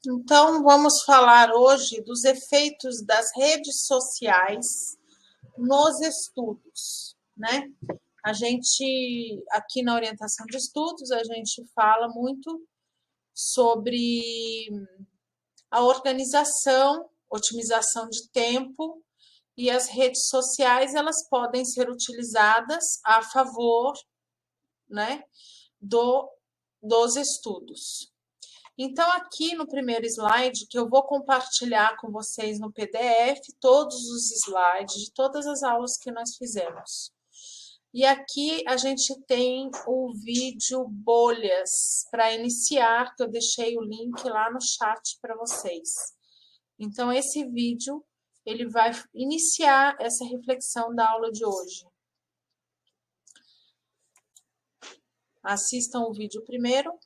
Então, vamos falar hoje dos efeitos das redes sociais nos estudos, né? A gente, aqui na orientação de estudos, a gente fala muito sobre a organização, otimização de tempo e as redes sociais, elas podem ser utilizadas a favor, né, do, dos estudos. Então, aqui no primeiro slide, que eu vou compartilhar com vocês no PDF, todos os slides de todas as aulas que nós fizemos. E aqui a gente tem o vídeo Bolhas para iniciar, que eu deixei o link lá no chat para vocês. Então, esse vídeo, ele vai iniciar essa reflexão da aula de hoje. Assistam o vídeo primeiro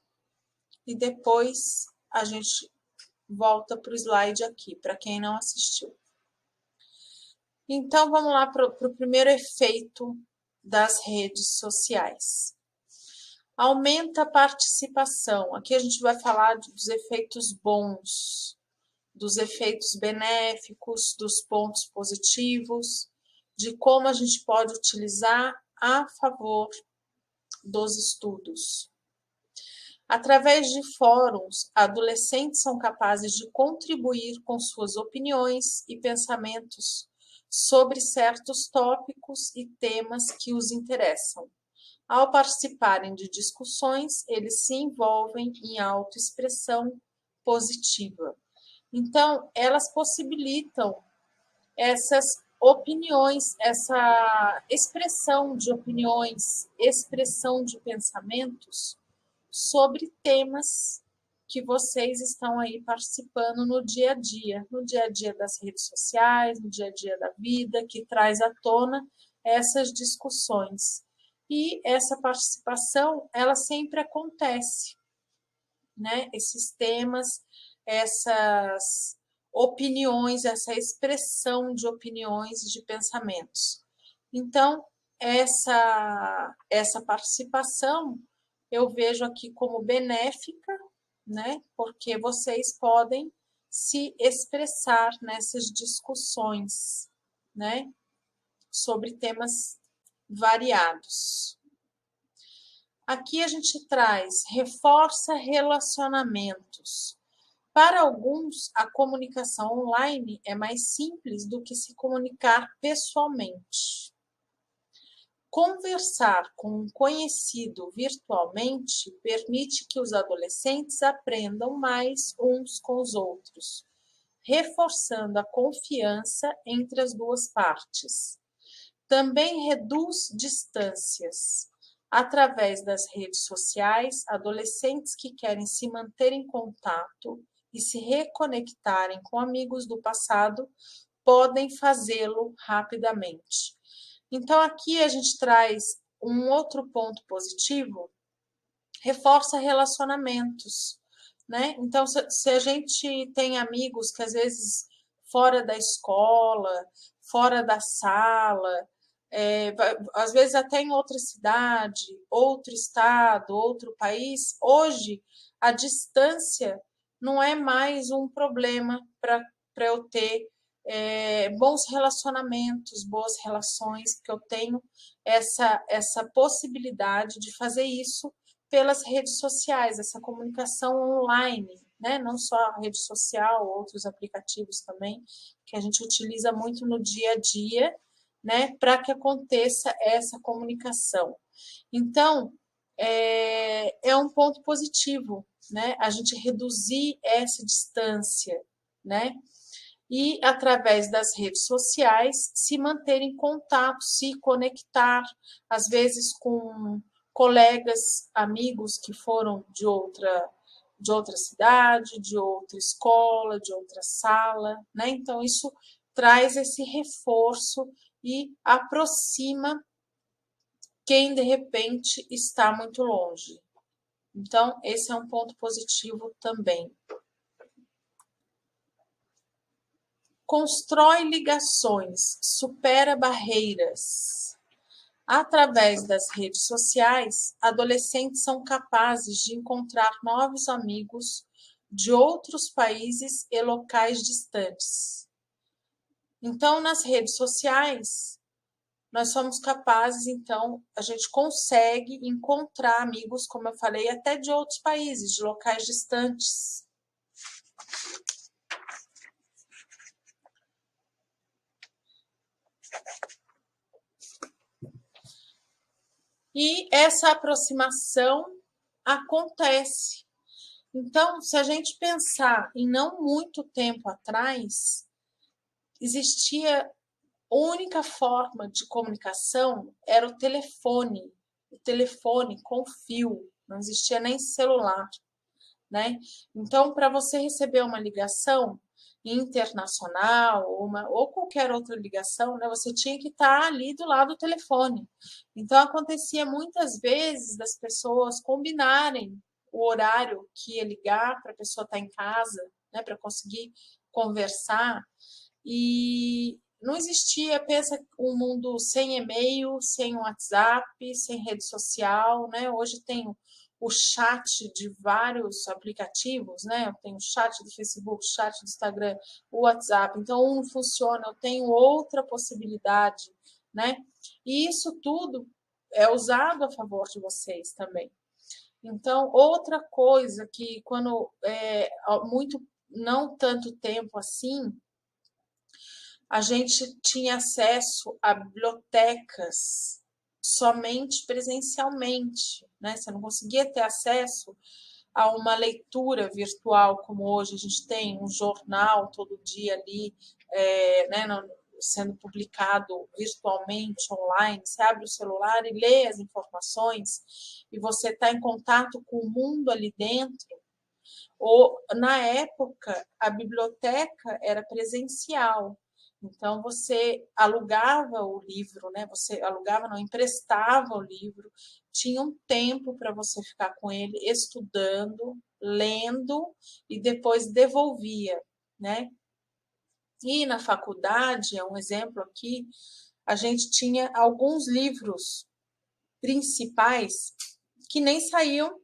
e depois a gente volta para o slide aqui, para quem não assistiu. Então, vamos lá para o primeiro efeito das redes sociais. Aumenta a participação. Aqui a gente vai falar dos efeitos bons, dos efeitos benéficos, dos pontos positivos, de como a gente pode utilizar a favor dos estudos. Através de fóruns, adolescentes são capazes de contribuir com suas opiniões e pensamentos sobre certos tópicos e temas que os interessam. Ao participarem de discussões, eles se envolvem em autoexpressão positiva. Então, elas possibilitam essas opiniões, essa expressão de opiniões, expressão de pensamentos sobre temas que vocês estão aí participando no dia a dia das redes sociais, no dia a dia da vida, que traz à tona essas discussões. E essa participação, ela sempre acontece, né? Esses temas, essas opiniões, essa expressão de opiniões e de pensamentos. Então, essa participação eu vejo aqui como benéfica, né? Porque vocês podem se expressar nessas discussões, né? Sobre temas variados. Aqui a gente traz, reforça relacionamentos. Para alguns, a comunicação online é mais simples do que se comunicar pessoalmente. Conversar com um conhecido virtualmente permite que os adolescentes aprendam mais uns com os outros, reforçando a confiança entre as duas partes. Também reduz distâncias. Através das redes sociais, adolescentes que querem se manter em contato e se reconectarem com amigos do passado podem fazê-lo rapidamente. Então, aqui a gente traz um outro ponto positivo, reforça relacionamentos, né? Então, se a gente tem amigos que às vezes fora da escola, fora da sala, às vezes até em outra cidade, outro estado, outro país, hoje a distância não é mais um problema para eu ter bons relacionamentos, boas relações, porque eu tenho essa possibilidade de fazer isso pelas redes sociais, essa comunicação online, né? Não só a rede social, outros aplicativos também, que a gente utiliza muito no dia a dia, né? Para que aconteça essa comunicação. Então, é um ponto positivo, né? A gente reduzir essa distância, né? E, através das redes sociais, se manter em contato, se conectar, às vezes com colegas, amigos que foram de outra cidade, de outra escola, de outra sala, né? Então, isso traz esse reforço e aproxima quem, de repente, está muito longe. Então, esse é um ponto positivo também. Constrói ligações, supera barreiras. Através das redes sociais, adolescentes são capazes de encontrar novos amigos de outros países e locais distantes. Então, nas redes sociais, nós somos capazes, então, a gente consegue encontrar amigos, como eu falei, até de outros países, de locais distantes. E essa aproximação acontece. Então, se a gente pensar em não muito tempo atrás, existia a única forma de comunicação era o telefone com fio, não existia nem celular, né? Então, para você receber uma ligação internacional ou qualquer outra ligação, né, você tinha que estar ali do lado do telefone. Então, acontecia muitas vezes das pessoas combinarem o horário que ia ligar para a pessoa estar em casa, né, para conseguir conversar. E não existia, pensa, um mundo sem e-mail, sem WhatsApp, sem rede social, né? Hoje tem o chat de vários aplicativos, né? Eu tenho o chat do Facebook, o chat do Instagram, o WhatsApp. Então, um não funciona, eu tenho outra possibilidade, né? E isso tudo é usado a favor de vocês também. Então, outra coisa que quando muito não tanto tempo assim, a gente tinha acesso a bibliotecas somente presencialmente, né? Você não conseguia ter acesso a uma leitura virtual como hoje a gente tem, um jornal todo dia ali, né, sendo publicado virtualmente, online. Você abre o celular e lê as informações e você está em contato com o mundo ali dentro. Ou, na época, a biblioteca era presencial. Então, você alugava o livro, né? Você alugava, não, emprestava o livro, tinha um tempo para você ficar com ele, estudando, lendo, e depois devolvia, né? E na faculdade, é um exemplo aqui, a gente tinha alguns livros principais que nem saíam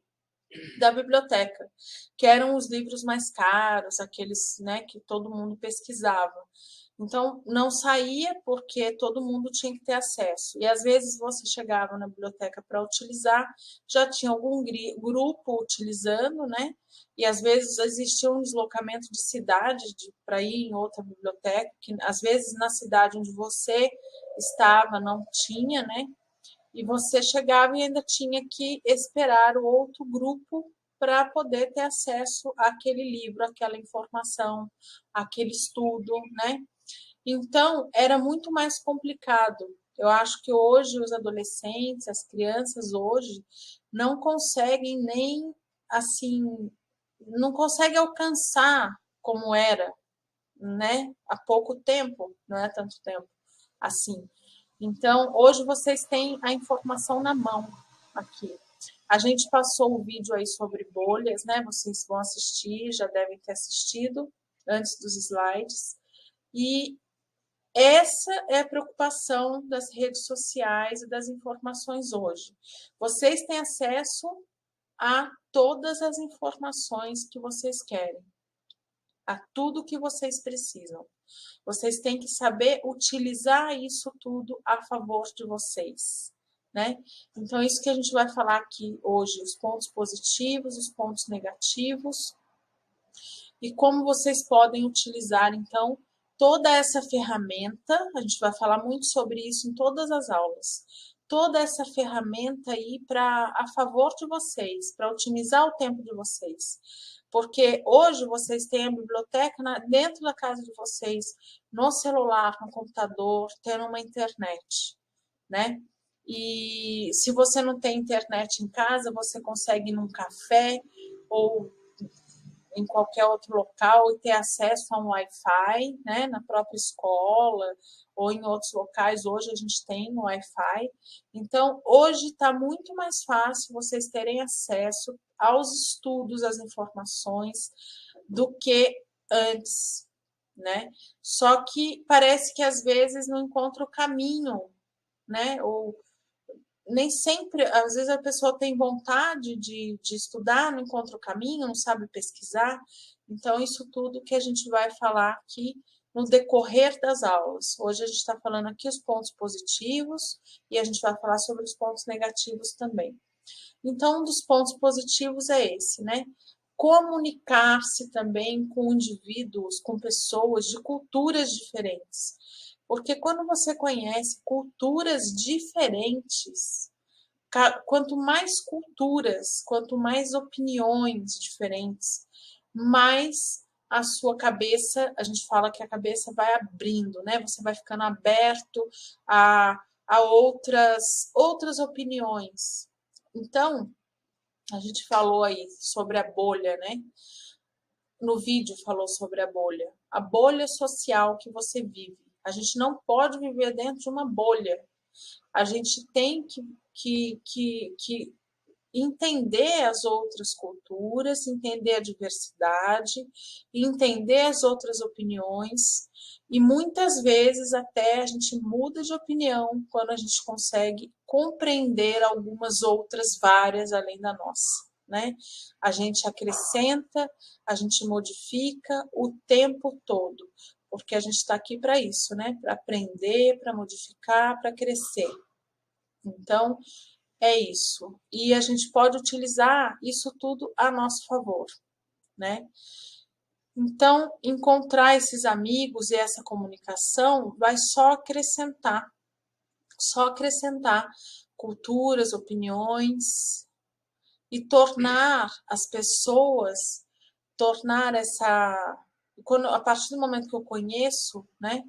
da biblioteca, que eram os livros mais caros, aqueles, né, que todo mundo pesquisava. Então, não saía porque todo mundo tinha que ter acesso. E às vezes você chegava na biblioteca para utilizar, já tinha algum grupo utilizando, né? E às vezes existia um deslocamento de cidade para ir em outra biblioteca, que às vezes na cidade onde você estava não tinha, né? E você chegava e ainda tinha que esperar o outro grupo para poder ter acesso àquele livro, àquela informação, àquele estudo, né? Então, era muito mais complicado. Eu acho que hoje os adolescentes, as crianças hoje, não conseguem nem, assim, não conseguem alcançar como era, né? Há pouco tempo, não é tanto tempo assim. Então, hoje vocês têm a informação na mão aqui. A gente passou o vídeo aí sobre bolhas, né? Vocês vão assistir, já devem ter assistido antes dos slides. E essa é a preocupação das redes sociais e das informações hoje. Vocês têm acesso a todas as informações que vocês querem, a tudo que vocês precisam. Vocês têm que saber utilizar isso tudo a favor de vocês, né? Então, isso que a gente vai falar aqui hoje, os pontos positivos, os pontos negativos, e como vocês podem utilizar, então, toda essa ferramenta, a gente vai falar muito sobre isso em todas as aulas, toda essa ferramenta aí a favor de vocês, para otimizar o tempo de vocês. Porque hoje vocês têm a biblioteca dentro da casa de vocês, no celular, no computador, tendo uma internet, né? E se você não tem internet em casa, você consegue ir num café ou em qualquer outro local e ter acesso a um Wi-Fi, né, na própria escola ou em outros locais. Hoje a gente tem um Wi-Fi. Então, hoje está muito mais fácil vocês terem acesso aos estudos, às informações, do que antes, né? Só que parece que às vezes não encontra o caminho, né? Ou nem sempre, às vezes a pessoa tem vontade de estudar, não encontra o caminho, não sabe pesquisar. Então, isso tudo que a gente vai falar aqui no decorrer das aulas. Hoje a gente está falando aqui os pontos positivos e a gente vai falar sobre os pontos negativos também. Então, um dos pontos positivos é esse, né? Comunicar-se também com indivíduos, com pessoas de culturas diferentes. Porque quando você conhece culturas diferentes, quanto mais culturas, quanto mais opiniões diferentes, mais a sua cabeça, a gente fala que a cabeça vai abrindo, né? Você vai ficando aberto a outras opiniões. Então, a gente falou aí sobre a bolha, né? No vídeo falou sobre a bolha social que você vive. A gente não pode viver dentro de uma bolha. A gente tem que entender as outras culturas, entender a diversidade, entender as outras opiniões, e muitas vezes até a gente muda de opinião quando a gente consegue compreender algumas outras várias além da nossa, né? A gente acrescenta, a gente modifica o tempo todo, porque a gente está aqui para isso, né? Para aprender, para modificar, para crescer. Então, é isso. E a gente pode utilizar isso tudo a nosso favor, né? Então, encontrar esses amigos e essa comunicação vai só acrescentar culturas, opiniões e tornar as pessoas, tornar essa... a partir do momento que eu conheço, né,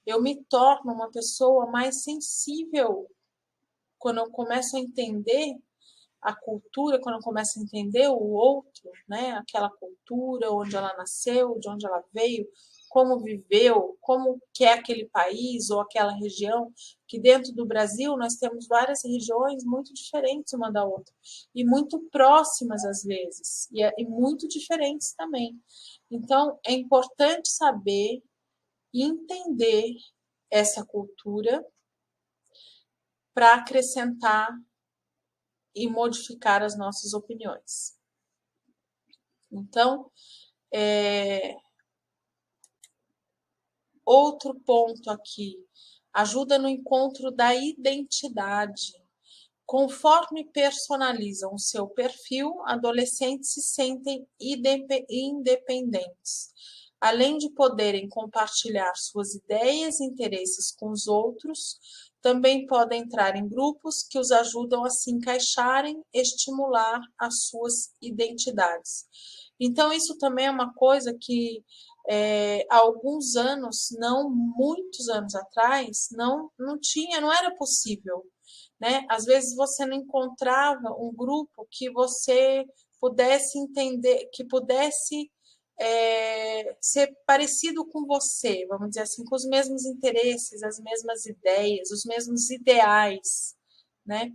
eu me torno uma pessoa mais sensível quando eu começo a entender a cultura, quando eu começo a entender o outro, né? Aquela cultura, onde ela nasceu, de onde ela veio, como viveu, como que é aquele país ou aquela região, que dentro do Brasil nós temos várias regiões muito diferentes uma da outra, e muito próximas às vezes, e muito diferentes também. Então, é importante saber e entender essa cultura para acrescentar e modificar as nossas opiniões. Então, outro ponto aqui, ajuda no encontro da identidade. Conforme personalizam o seu perfil, adolescentes se sentem independentes. Além de poderem compartilhar suas ideias e interesses com os outros, também podem entrar em grupos que os ajudam a se encaixarem, estimular as suas identidades. Então, isso também é uma coisa que há alguns anos, não muitos anos atrás, não tinha, não era possível, né? Às vezes você não encontrava um grupo que você pudesse entender, que pudesse ser parecido com você, vamos dizer assim, com os mesmos interesses, as mesmas ideias, os mesmos ideais, né?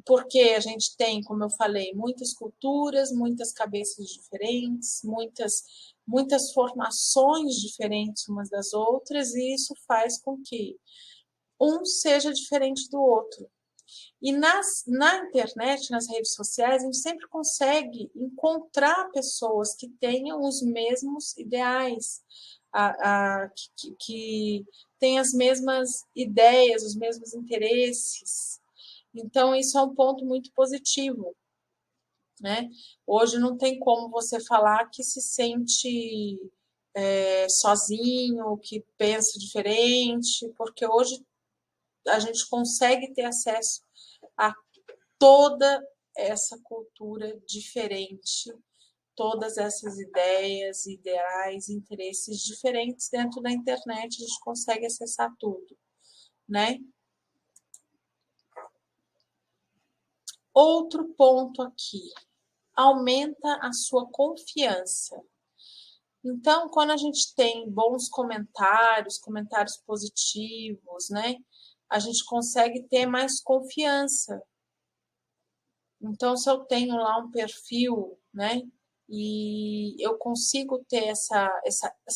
Porque a gente tem, como eu falei, muitas culturas, muitas cabeças diferentes, muitas formações diferentes umas das outras, e isso faz com que um seja diferente do outro. E na internet, nas redes sociais, a gente sempre consegue encontrar pessoas que tenham os mesmos ideais, que têm as mesmas ideias, os mesmos interesses. Então, isso é um ponto muito positivo, né? Hoje não tem como você falar que se sente sozinho, que pensa diferente, porque hoje a gente consegue ter acesso a toda essa cultura diferente, todas essas ideias, ideais, interesses diferentes dentro da internet, a gente consegue acessar tudo, né? Outro ponto aqui, aumenta a sua confiança. Então, quando a gente tem bons comentários, comentários positivos, né? A gente consegue ter mais confiança. Então, se eu tenho lá um perfil, né? E eu consigo ter essa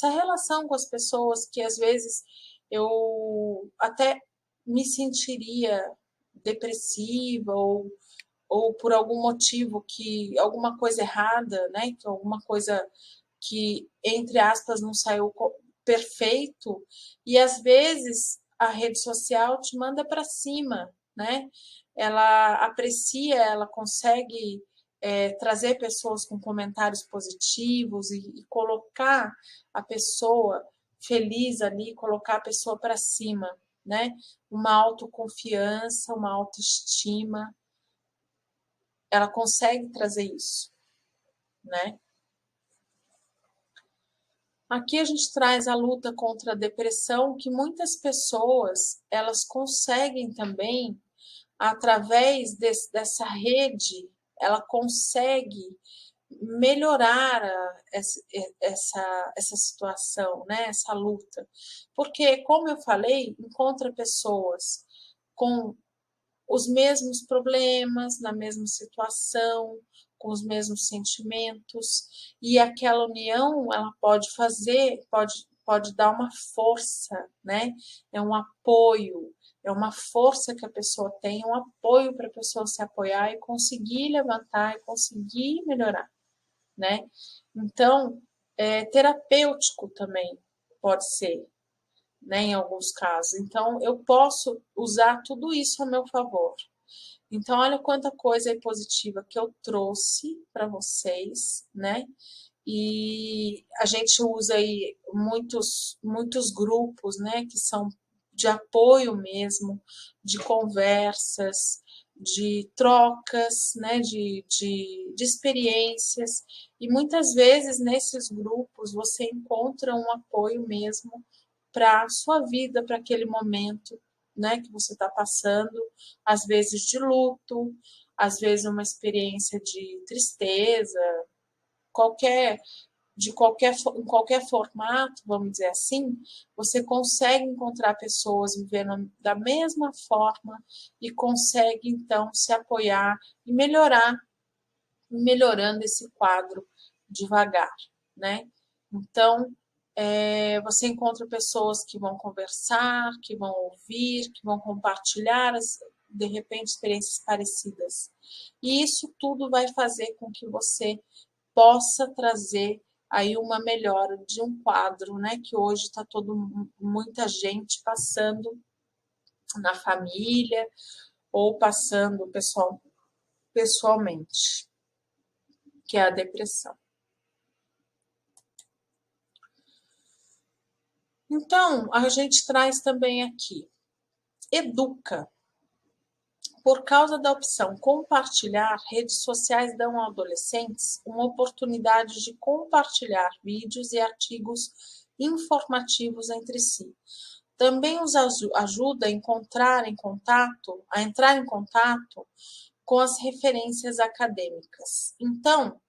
relação com as pessoas que às vezes eu até me sentiria depressiva ou por algum motivo que alguma coisa errada, né? Que alguma coisa que, entre aspas, não saiu perfeito, e às vezes a rede social te manda para cima, né? Ela aprecia, ela consegue trazer pessoas com comentários positivos e colocar a pessoa feliz ali, colocar a pessoa para cima, né? Uma autoconfiança, uma autoestima, ela consegue trazer isso, né? Aqui a gente traz a luta contra a depressão, que muitas pessoas elas conseguem também, através dessa rede, ela consegue melhorar essa situação, né? Essa luta. Porque, como eu falei, encontra pessoas com os mesmos problemas, na mesma situação, com os mesmos sentimentos, e aquela união, ela pode fazer, pode dar uma força, né? É um apoio, é uma força que a pessoa tem, um apoio para a pessoa se apoiar e conseguir levantar e conseguir melhorar, né? Então, terapêutico também pode ser, né, em alguns casos. Então, eu posso usar tudo isso a meu favor. Então, olha quanta coisa positiva que eu trouxe para vocês, né? E a gente usa aí muitos grupos, né, que são de apoio mesmo, de conversas, de trocas, né, de experiências. E muitas vezes nesses grupos você encontra um apoio mesmo para a sua vida, para aquele momento, né, que você está passando, às vezes de luto, às vezes uma experiência de tristeza, qualquer em qualquer formato, vamos dizer assim, você consegue encontrar pessoas vivendo da mesma forma e consegue então se apoiar e melhorando esse quadro devagar, né? Então, você encontra pessoas que vão conversar, que vão ouvir, que vão compartilhar, de repente, experiências parecidas. E isso tudo vai fazer com que você possa trazer aí uma melhora de um quadro, né? Que hoje está muita gente passando na família ou passando pessoalmente, que é a depressão. Então, a gente traz também aqui, educa. Por causa da opção compartilhar, redes sociais dão a adolescentes uma oportunidade de compartilhar vídeos e artigos informativos entre si. Também os ajuda a entrar em contato com as referências acadêmicas. Então,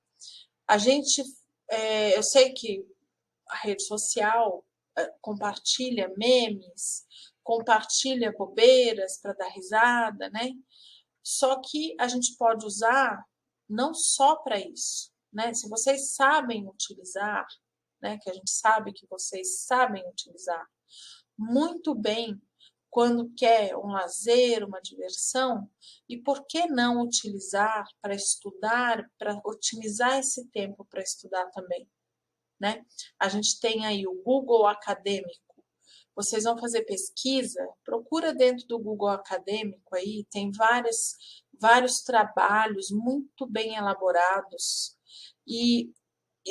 a gente, eu sei que a rede social compartilha memes, compartilha bobeiras para dar risada, né? Só que a gente pode usar não só para isso, né? Se vocês sabem utilizar, né? Que a gente sabe que vocês sabem utilizar muito bem quando quer um lazer, uma diversão, e por que não utilizar para estudar, para otimizar esse tempo para estudar também, né? A gente tem aí o Google Acadêmico. Vocês vão fazer pesquisa, procura dentro do Google Acadêmico aí, tem vários trabalhos muito bem elaborados e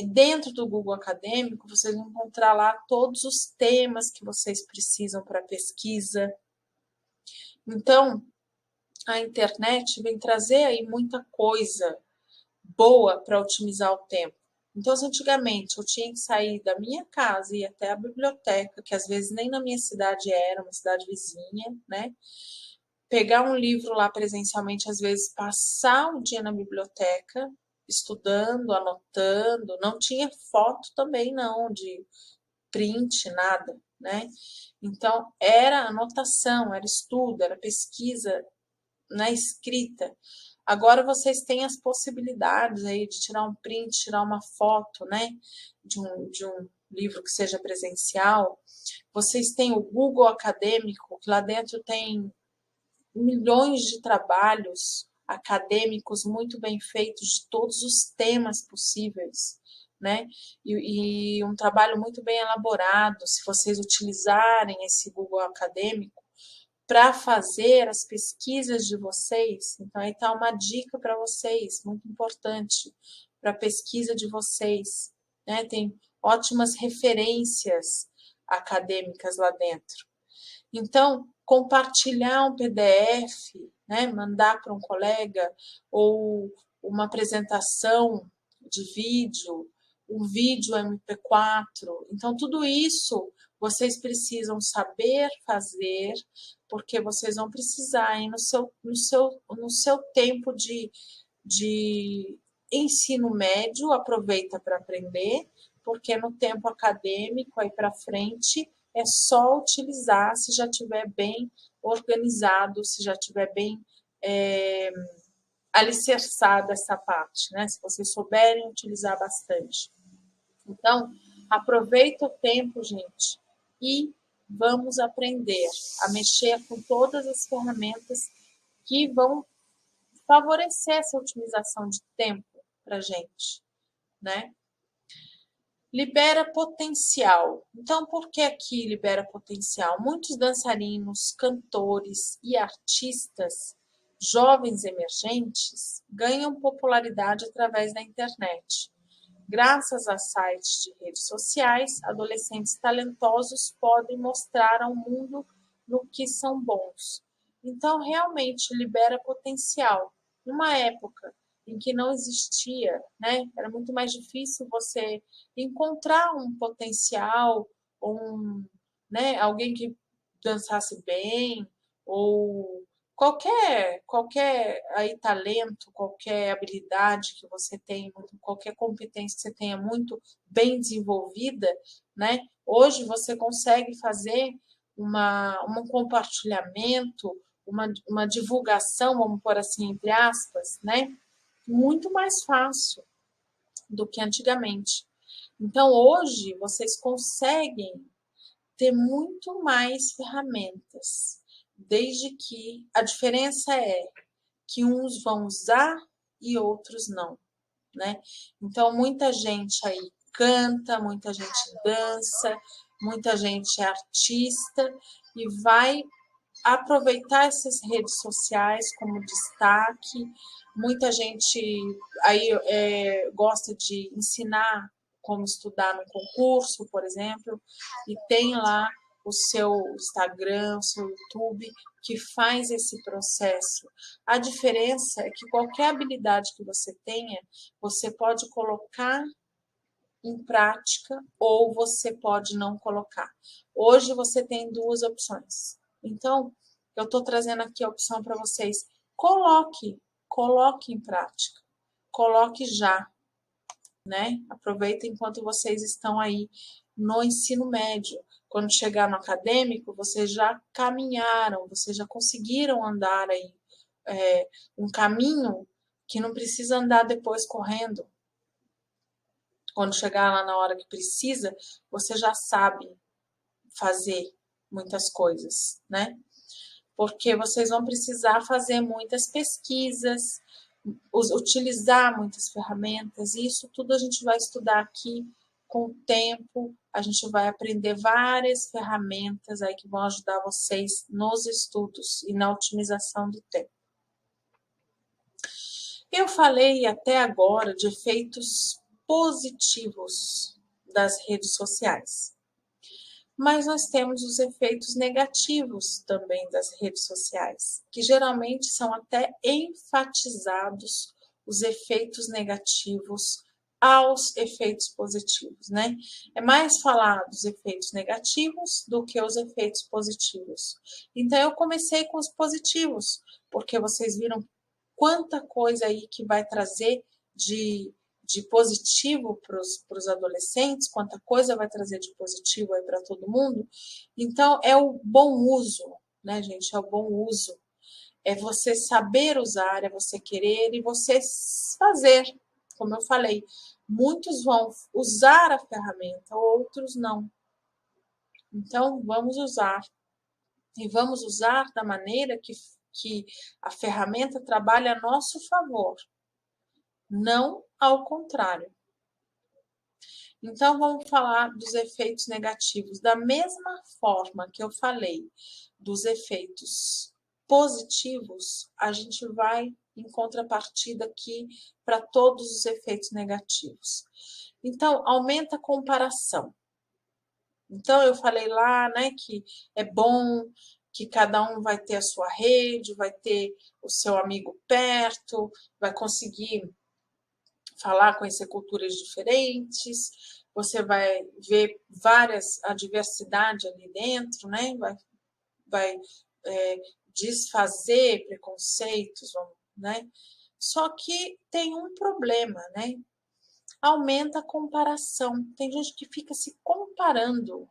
dentro do Google Acadêmico vocês vão encontrar lá todos os temas que vocês precisam para pesquisa. Então, a internet vem trazer aí muita coisa boa para otimizar o tempo. Então, se antigamente eu tinha que sair da minha casa e ir até a biblioteca, que às vezes nem na minha cidade era, uma cidade vizinha, né? Pegar um livro lá presencialmente, às vezes passar o dia na biblioteca, estudando, anotando, não tinha foto também não, de print, nada, né? Então, era anotação, era estudo, era pesquisa na escrita. Agora vocês têm as possibilidades aí de tirar um print, tirar uma foto, né? De um livro que seja presencial. Vocês têm o Google Acadêmico, que lá dentro tem milhões de trabalhos acadêmicos muito bem feitos de todos os temas possíveis, né? E um trabalho muito bem elaborado, se vocês utilizarem esse Google acadêmico para fazer as pesquisas de vocês. Então, aí está uma dica para vocês, muito importante, para a pesquisa de vocês, né? Tem ótimas referências acadêmicas lá dentro. Então, compartilhar um PDF, né, mandar para um colega, ou uma apresentação de vídeo, um vídeo MP4. Então, tudo isso vocês precisam saber fazer, porque vocês vão precisar aí no seu tempo de ensino médio, aproveita para aprender, porque no tempo acadêmico aí para frente é só utilizar se já estiver bem organizado, se já estiver bem alicerçada essa parte, né? Se vocês souberem utilizar bastante. Então, aproveita o tempo, gente, e vamos aprender a mexer com todas as ferramentas que vão favorecer essa otimização de tempo para gente, né? Libera potencial. Então, por que aqui libera potencial? Muitos dançarinos, cantores e artistas jovens emergentes ganham popularidade através da internet. Graças a sites de redes sociais, adolescentes talentosos podem mostrar ao mundo no que são bons. Então, realmente libera potencial. Numa época em que não existia, né? Era muito mais difícil você encontrar um potencial, né, alguém que dançasse bem, ou qualquer aí talento, qualquer habilidade que você tenha, qualquer competência que você tenha muito bem desenvolvida, né? Hoje você consegue fazer um compartilhamento, uma divulgação, vamos pôr assim, entre aspas, né? Muito mais fácil do que antigamente. Então, hoje, vocês conseguem ter muito mais ferramentas, desde que a diferença é que uns vão usar e outros não, né? Então, muita gente aí canta, muita gente dança, muita gente é artista e vai aproveitar essas redes sociais como destaque. Muita gente aí gosta de ensinar como estudar no concurso, por exemplo, e tem lá o seu Instagram, o seu YouTube, que faz esse processo. A diferença é que qualquer habilidade que você tenha, você pode colocar em prática ou você pode não colocar. Hoje você tem duas opções. Então, eu estou trazendo aqui a opção para vocês. Coloque em prática. Coloque já, né? Aproveita enquanto vocês estão aí no ensino médio. Quando chegar no acadêmico, vocês já caminharam, vocês já conseguiram andar aí um caminho que não precisa andar depois correndo. Quando chegar lá na hora que precisa, você já sabe fazer muitas coisas, né? Porque vocês vão precisar fazer muitas pesquisas, utilizar muitas ferramentas, e isso tudo a gente vai estudar aqui com o tempo, a gente vai aprender várias ferramentas aí que vão ajudar vocês nos estudos e na otimização do tempo. Eu falei até agora de efeitos positivos das redes sociais. Mas nós temos os efeitos negativos também das redes sociais, que geralmente são até enfatizados os efeitos negativos aos efeitos positivos, né? É mais falar dos efeitos negativos do que os efeitos positivos. Então eu comecei com os positivos, porque vocês viram quanta coisa aí que vai trazer de positivo para os adolescentes, quanta coisa vai trazer de positivo aí para todo mundo. Então, é o bom uso, né, gente? É o bom uso. É você saber usar, é você querer e você fazer. Como eu falei, muitos vão usar a ferramenta, outros não. Então, vamos usar. E vamos usar da maneira que que a ferramenta trabalha a nosso favor, não ao contrário. Então, vamos falar dos efeitos negativos. Da mesma forma que eu falei dos efeitos positivos, a gente vai em contrapartida aqui para todos os efeitos negativos. Então, aumenta a comparação. Então, eu falei lá, né, que é bom que cada um vai ter a sua rede, vai ter o seu amigo perto, vai conseguir falar, conhecer culturas diferentes, você vai ver a diversidade ali dentro, né? Vai desfazer preconceitos, né? Só que tem um problema, né? Aumenta a comparação. Tem gente que fica se comparando,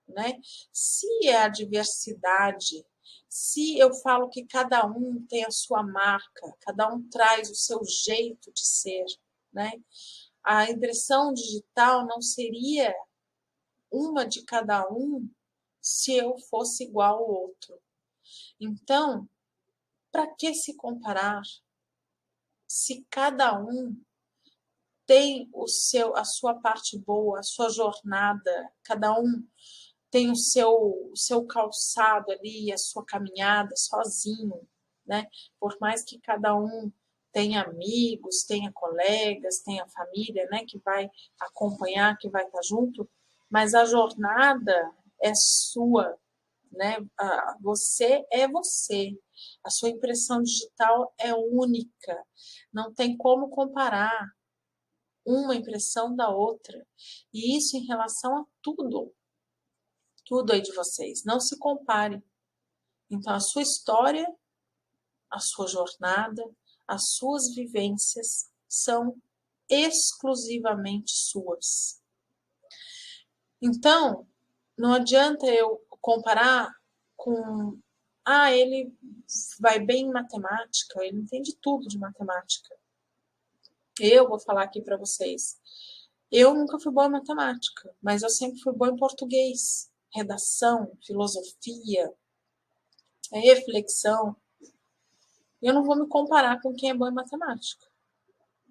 né? Se é a diversidade, se eu falo que cada um tem a sua marca, cada um traz o seu jeito de ser, né? A impressão digital não seria uma de cada um se eu fosse igual ao outro. Então, para que se comparar se cada um tem a sua parte boa, a sua jornada, cada um tem o seu calçado ali, a sua caminhada sozinho, né? Por mais que cada um tenha amigos, tenha colegas, tenha família, né? Que vai acompanhar, que vai estar junto, mas a jornada é sua, né? Você é você. A sua impressão digital é única. Não tem como comparar uma impressão da outra. E isso em relação a tudo aí de vocês. Não se compare. Então, a sua história, a sua jornada, as suas vivências são exclusivamente suas. Então, não adianta eu comparar com ele vai bem em matemática, ele entende tudo de matemática. Eu vou falar aqui para vocês. Eu nunca fui boa em matemática, mas eu sempre fui boa em português, redação, filosofia, reflexão. Eu não vou me comparar com quem é bom em matemática,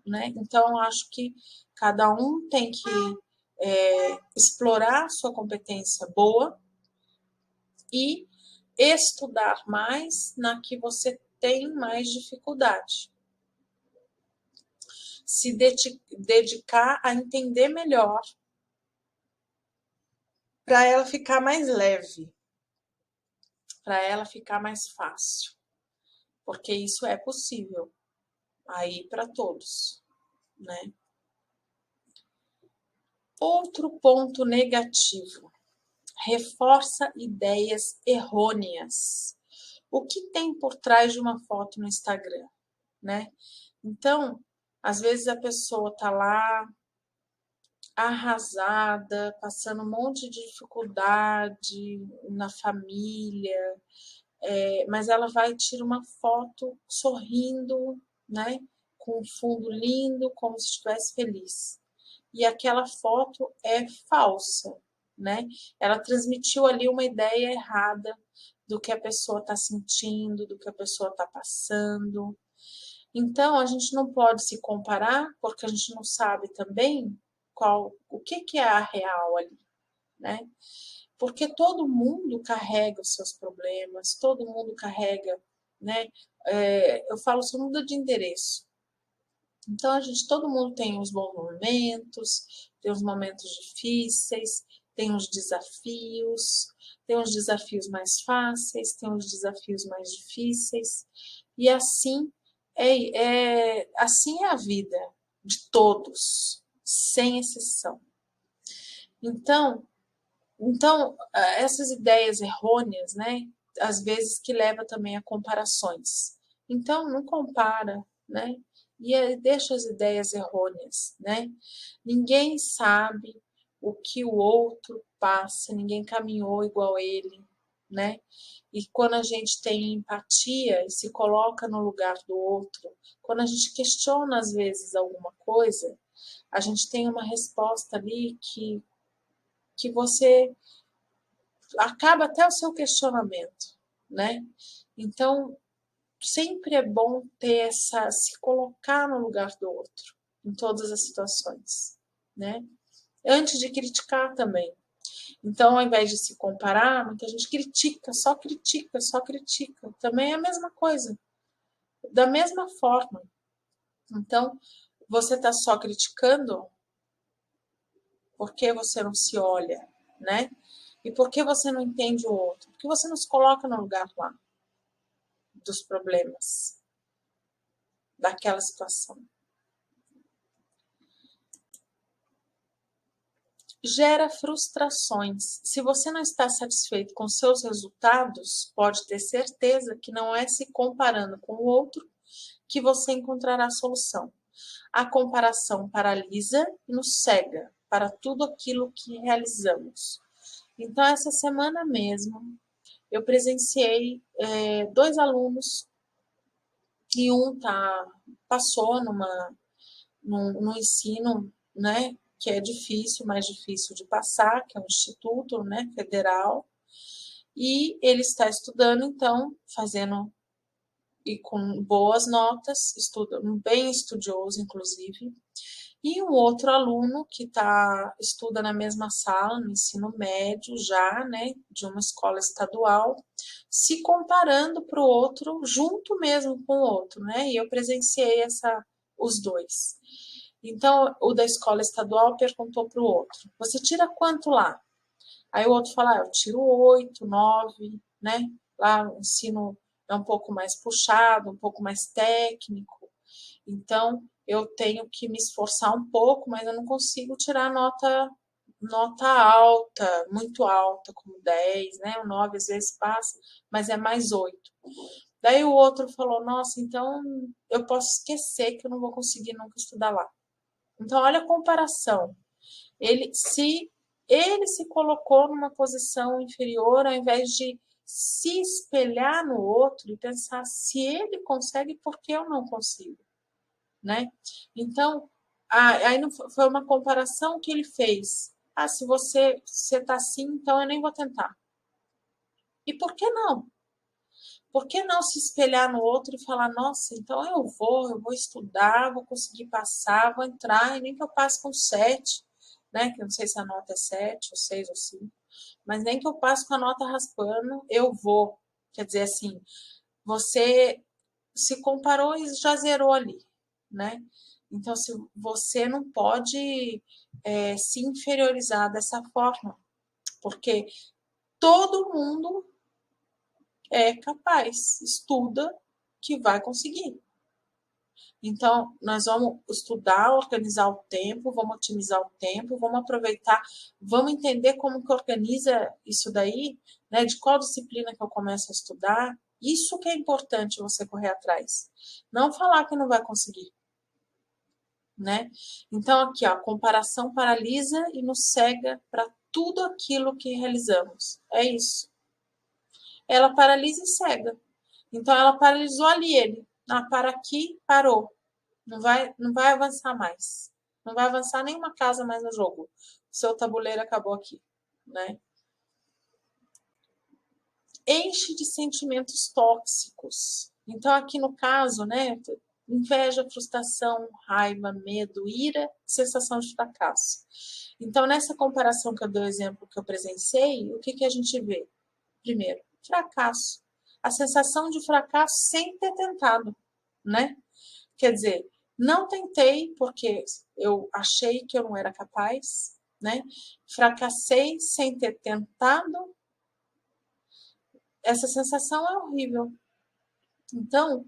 né? Então, eu acho que cada um tem que explorar sua competência boa e estudar mais na que você tem mais dificuldade. Se dedicar a entender melhor para ela ficar mais leve, para ela ficar mais fácil, porque isso é possível aí para todos, né? Outro ponto negativo: reforça ideias errôneas. O que tem por trás de uma foto no Instagram, né? Então, às vezes a pessoa tá lá arrasada, passando um monte de dificuldade na família, mas ela vai e tira uma foto sorrindo, né? Com um fundo lindo, como se estivesse feliz. E aquela foto é falsa, né? Ela transmitiu ali uma ideia errada do que a pessoa está sentindo, do que a pessoa está passando. Então, a gente não pode se comparar, porque a gente não sabe também o que é a real ali, né? Porque todo mundo carrega os seus problemas, todo mundo carrega, né? Eu falo, só muda de endereço. Então, todo mundo tem os bons momentos, tem os momentos difíceis, tem os desafios mais fáceis, tem os desafios mais difíceis, e assim é a vida de todos, sem exceção. Então, essas ideias errôneas, né, às vezes que leva também a comparações. Então, não compara, né? E deixa as ideias errôneas, né? Ninguém sabe o que o outro passa, ninguém caminhou igual ele, né? E quando a gente tem empatia e se coloca no lugar do outro, quando a gente questiona às vezes alguma coisa, a gente tem uma resposta ali que você acaba até o seu questionamento, né? Então, sempre é bom ter se colocar no lugar do outro, em todas as situações, né? Antes de criticar também. Então, ao invés de se comparar, muita gente critica, só critica, só critica. Também é a mesma coisa, da mesma forma. Então, você está só criticando porque você não se olha, né? E por que você não entende o outro? Porque você não se coloca no lugar lá dos problemas, daquela situação. Gera frustrações. Se você não está satisfeito com seus resultados, pode ter certeza que não é se comparando com o outro que você encontrará a solução. A comparação paralisa e nos cega para tudo aquilo que realizamos. Então, essa semana mesmo, eu presenciei 2 alunos e passou no ensino, né, que é difícil, mais difícil de passar, que é um instituto, né, federal, e ele está estudando, então, fazendo e com boas notas, estuda, bem estudioso, inclusive, e um outro aluno que estuda na mesma sala, no ensino médio já, né, de uma escola estadual, se comparando para o outro, junto mesmo com o outro, né, e eu presenciei os dois. Então, o da escola estadual perguntou para o outro, você tira quanto lá? Aí o outro fala, eu tiro 8, 9, né, lá o ensino é um pouco mais puxado, um pouco mais técnico, então eu tenho que me esforçar um pouco, mas eu não consigo tirar nota alta, muito alta, como 10, né? O 9 às vezes passa, mas é mais 8. Daí o outro falou, nossa, então eu posso esquecer que eu não vou conseguir nunca estudar lá. Então, olha a comparação. Se ele se colocou numa posição inferior, ao invés de se espelhar no outro e pensar, se ele consegue, por que eu não consigo? Né? Então, aí não foi uma comparação que ele fez. Ah, se você está assim, então eu nem vou tentar. E por que não? Por que não se espelhar no outro e falar, nossa, então eu vou estudar, vou conseguir passar, vou entrar, e nem que eu passe com 7, né? Que eu não sei se a nota é 7, ou 6, ou 5, mas nem que eu passe com a nota raspando, eu vou. Quer dizer assim, você se comparou e já zerou ali, né? Então, se você não pode se inferiorizar dessa forma, porque todo mundo é capaz, estuda que vai conseguir. Então, nós vamos estudar, organizar o tempo, vamos otimizar o tempo, vamos aproveitar, vamos entender como que organiza isso daí, né? De qual disciplina que eu começo a estudar. Isso que é importante você correr atrás. Não falar que não vai conseguir, né? Então, aqui, ó, a comparação paralisa e nos cega para tudo aquilo que realizamos. É isso. Ela paralisa e cega. Então, ela paralisou ali ele. Ah, para aqui, parou. Não vai avançar mais. Não vai avançar nenhuma casa mais no jogo. O seu tabuleiro acabou aqui, né? Enche de sentimentos tóxicos. Então, aqui no caso, né? Inveja, frustração, raiva, medo, ira, sensação de fracasso. Então, nessa comparação que eu dei o exemplo que eu presenciei, o que a gente vê? Primeiro, fracasso. A sensação de fracasso sem ter tentado, né? Quer dizer, não tentei porque eu achei que eu não era capaz, né? Fracassei sem ter tentado. Essa sensação é horrível. Então,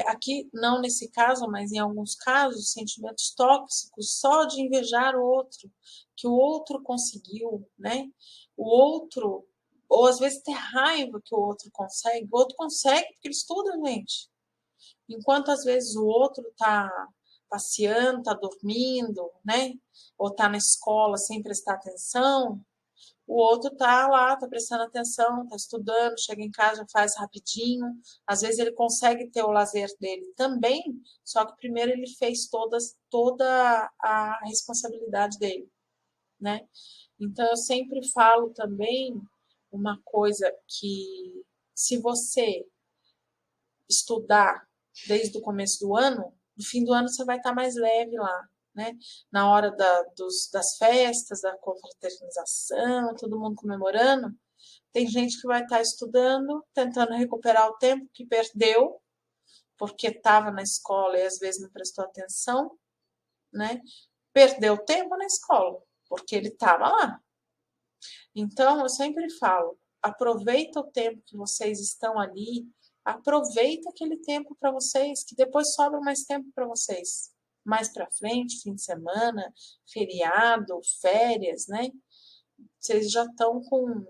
aqui, não nesse caso, mas em alguns casos, sentimentos tóxicos só de invejar o outro, que o outro conseguiu, né? O outro, ou às vezes ter raiva que o outro consegue porque ele estuda, gente. Enquanto às vezes o outro está passeando, está dormindo, né? Ou está na escola sem prestar atenção, o outro está lá, está prestando atenção, está estudando, chega em casa, faz rapidinho. Às vezes ele consegue ter o lazer dele também, só que primeiro ele fez toda a responsabilidade dele, né? Então eu sempre falo também uma coisa que se você estudar desde o começo do ano, no fim do ano você vai estar mais leve lá, né? Na hora das festas, da confraternização, todo mundo comemorando, tem gente que vai estar estudando, tentando recuperar o tempo que perdeu, porque estava na escola e às vezes não prestou atenção, né? Perdeu tempo na escola, porque ele estava lá. Então, eu sempre falo, aproveita o tempo que vocês estão ali, aproveita aquele tempo para vocês, que depois sobra mais tempo para vocês. Mais para frente, fim de semana, feriado, férias, né? Vocês já estão com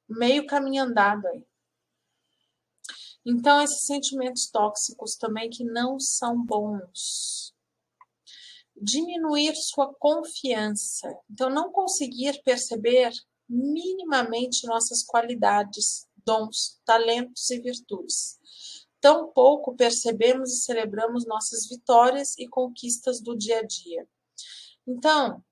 meio caminho andado aí. Então, esses sentimentos tóxicos também que não são bons. Diminuir sua confiança. Então, não conseguir perceber minimamente nossas qualidades, dons, talentos e virtudes. Tampouco percebemos e celebramos nossas vitórias e conquistas do dia a dia. Então,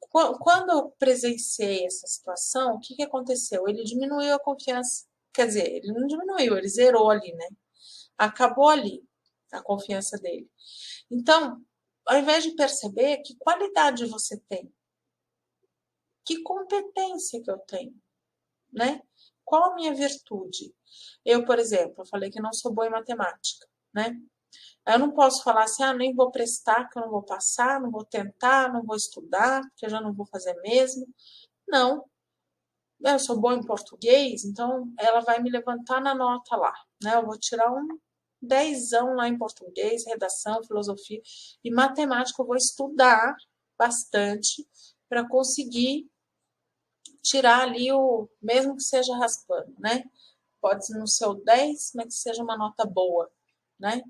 quando eu presenciei essa situação, o que aconteceu? Ele diminuiu a confiança. Quer dizer, ele não diminuiu, ele zerou ali, né? Acabou ali a confiança dele. Então, ao invés de perceber que qualidade você tem, que competência que eu tenho, né? Qual a minha virtude? Eu, por exemplo, eu falei que não sou boa em matemática, né? Eu não posso falar assim, nem vou prestar, que eu não vou passar, não vou tentar, não vou estudar, que eu já não vou fazer mesmo. Não. Eu sou boa em português, então ela vai me levantar na nota lá, né? Eu vou tirar um 10ão lá em português, redação, filosofia e matemática. Eu vou estudar bastante para conseguir tirar ali mesmo que seja raspando, né? Pode não ser o 10, mas que seja uma nota boa, né?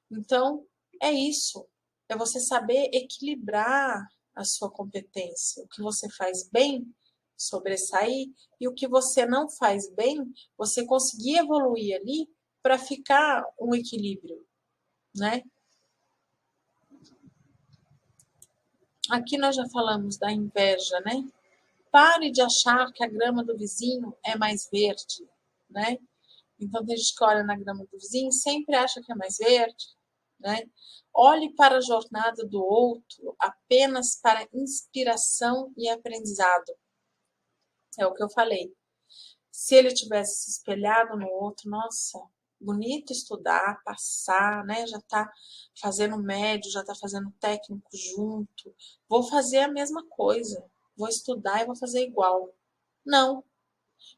Então, é isso. É você saber equilibrar a sua competência. O que você faz bem, sobressair, e o que você não faz bem, você conseguir evoluir ali para ficar um equilíbrio, né? Aqui nós já falamos da inveja, né? Pare de achar que a grama do vizinho é mais verde, né? Então tem gente que olha na grama do vizinho e sempre acha que é mais verde, né? Olhe para a jornada do outro apenas para inspiração e aprendizado. É o que eu falei. Se ele tivesse se espelhado no outro, nossa, bonito estudar, passar, né? Já tá fazendo médio, já tá fazendo técnico junto. Vou fazer a mesma coisa. Vou estudar e vou fazer igual. Não.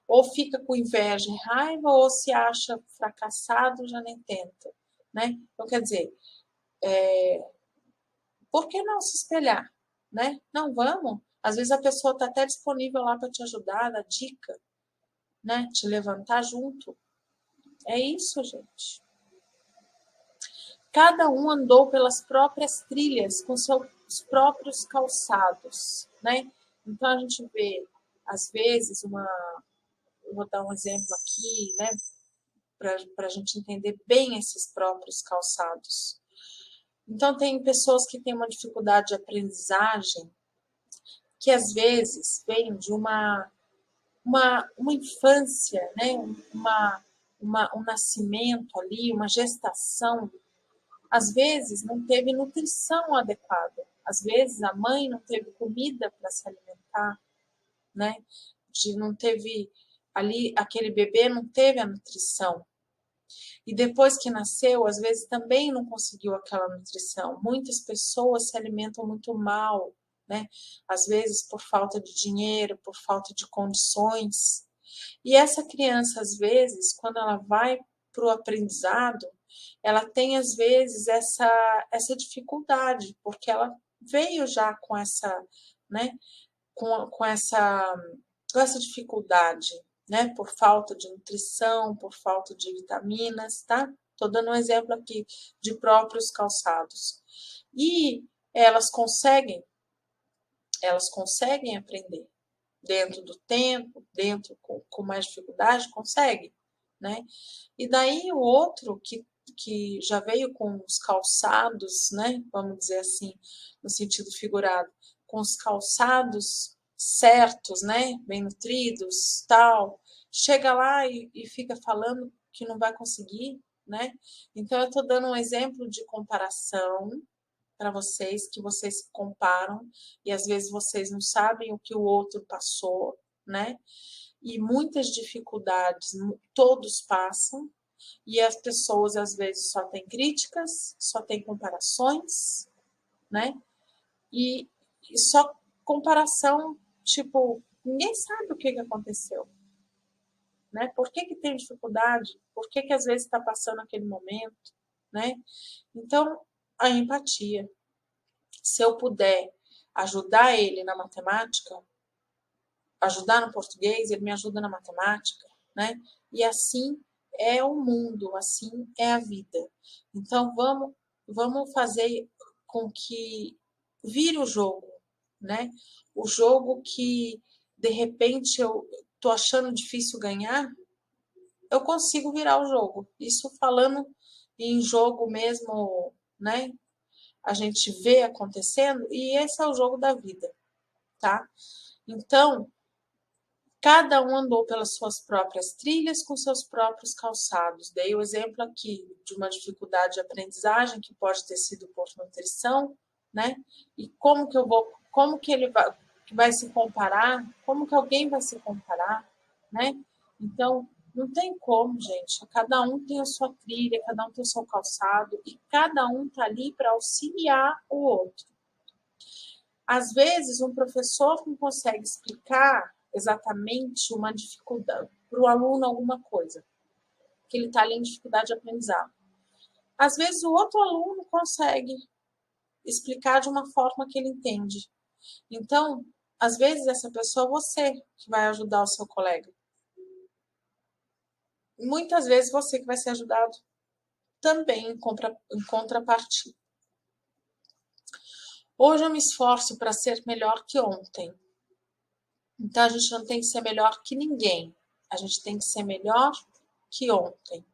Ou fica com inveja e raiva, ou se acha fracassado, já nem tenta, né? Então, quer dizer, por que não se espelhar, né? Não, vamos. Às vezes a pessoa está até disponível lá para te ajudar, dar dica, né? Te levantar junto. É isso, gente. Cada um andou pelas próprias trilhas, com seus próprios calçados, né? Então a gente vê, às vezes, eu vou dar um exemplo aqui, né? Para a gente entender bem esses próprios calçados. Então, tem pessoas que têm uma dificuldade de aprendizagem que às vezes vem de uma infância, né? Um nascimento ali, uma gestação. Às vezes não teve nutrição adequada, às vezes a mãe não teve comida para se alimentar, né? Não teve ali, aquele bebê não teve a nutrição. E depois que nasceu, às vezes também não conseguiu aquela nutrição. Muitas pessoas se alimentam muito mal, né? Às vezes por falta de dinheiro, por falta de condições. E essa criança, às vezes, quando ela vai para o aprendizado, ela tem, às vezes, essa dificuldade, porque ela veio já com essa, né? Com essa dificuldade, né? Por falta de nutrição, por falta de vitaminas, tá? Tô dando um exemplo aqui de próprios calçados. E elas conseguem aprender dentro do tempo, dentro com mais dificuldade, conseguem, né? E daí o outro que já veio com os calçados, né? Vamos dizer assim, no sentido figurado, com os calçados certos, né? Bem nutridos, tal, chega lá e fica falando que não vai conseguir, né? Então, eu estou dando um exemplo de comparação para vocês, que vocês se comparam e às vezes vocês não sabem o que o outro passou, né? E muitas dificuldades todos passam, e as pessoas às vezes só têm críticas, só têm comparações, né? E só comparação, tipo, ninguém sabe o que aconteceu, né? Por que tem dificuldade? Por que às vezes está passando aquele momento, né? Então, a empatia. Se eu puder ajudar ele na matemática, ajudar no português, ele me ajuda na matemática, né? E assim é o mundo, assim é a vida. Então vamos fazer com que vire o jogo, né? O jogo que de repente eu tô achando difícil ganhar, eu consigo virar o jogo. Isso falando em jogo mesmo, né? A gente vê acontecendo e esse é o jogo da vida, tá? Então, cada um andou pelas suas próprias trilhas com seus próprios calçados. Dei o exemplo aqui de uma dificuldade de aprendizagem que pode ter sido por nutrição, né? E como que ele vai se comparar? Como que alguém vai se comparar, né? Então, não tem como, gente. Cada um tem a sua trilha, cada um tem o seu calçado e cada um tá ali para auxiliar o outro. Às vezes, um professor não consegue explicar exatamente uma dificuldade para o aluno alguma coisa, que ele está ali em dificuldade de aprendizado. Às vezes, o outro aluno consegue explicar de uma forma que ele entende. Então, às vezes, essa pessoa é você que vai ajudar o seu colega. Muitas vezes, você que vai ser ajudado também em contrapartida. Hoje eu me esforço para ser melhor que ontem. Então, a gente não tem que ser melhor que ninguém. A gente tem que ser melhor que ontem.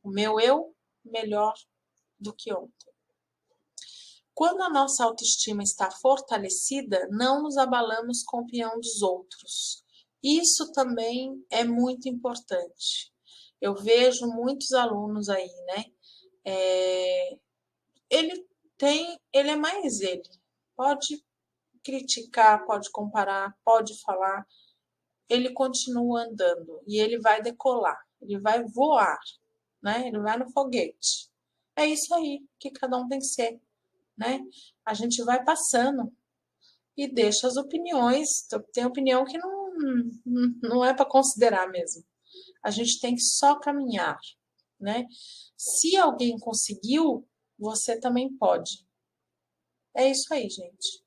O meu eu, melhor do que ontem. Quando a nossa autoestima está fortalecida, não nos abalamos com a opinião dos outros. Isso também é muito importante. Eu vejo muitos alunos aí, né? Ele é mais ele. Pode criticar, pode comparar, pode falar, ele continua andando e ele vai decolar, ele vai voar, né? Ele vai no foguete. É isso aí que cada um tem que ser, né? A gente vai passando e deixa as opiniões. Tem opinião que não é para considerar mesmo. A gente tem que só caminhar, né? Se alguém conseguiu, você também pode. É isso aí, gente.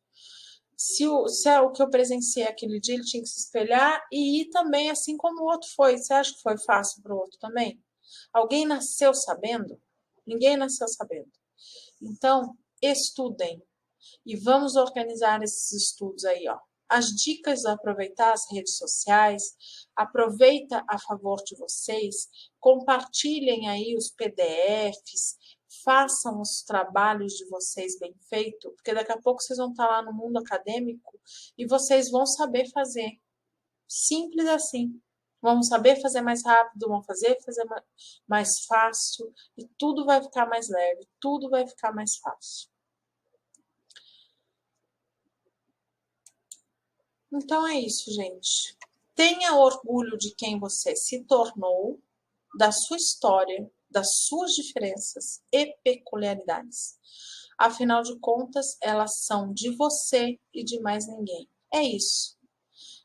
Se é o que eu presenciei aquele dia, ele tinha que se espelhar e ir também assim como o outro foi. Você acha que foi fácil para o outro também? Alguém nasceu sabendo? Ninguém nasceu sabendo. Então, estudem e vamos organizar esses estudos aí, ó. As dicas de aproveitar as redes sociais, aproveita a favor de vocês, compartilhem aí os PDFs, façam os trabalhos de vocês bem feito, porque daqui a pouco vocês vão estar lá no mundo acadêmico e vocês vão saber fazer. Simples assim. Vão saber fazer mais rápido, vão fazer mais fácil e tudo vai ficar mais leve, tudo vai ficar mais fácil. Então é isso, gente. Tenha orgulho de quem você se tornou, da sua história, das suas diferenças e peculiaridades. Afinal de contas, elas são de você e de mais ninguém. É isso.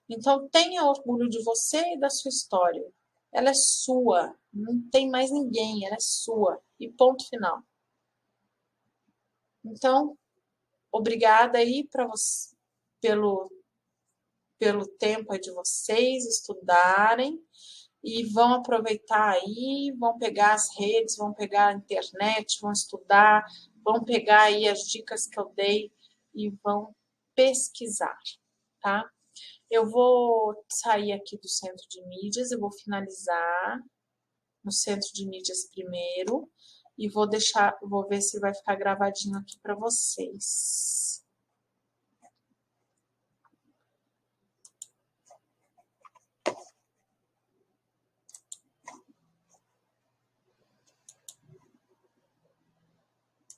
Então tenha orgulho de você e da sua história. Ela é sua, não tem mais ninguém, ela é sua. E ponto final. Então, obrigada aí para você pelo tempo de vocês estudarem e vão aproveitar aí, vão pegar as redes, vão pegar a internet, vão estudar, vão pegar aí as dicas que eu dei e vão pesquisar, tá? Eu vou sair aqui do centro de mídias, eu vou finalizar no centro de mídias primeiro e vou ver se vai ficar gravadinho aqui para vocês.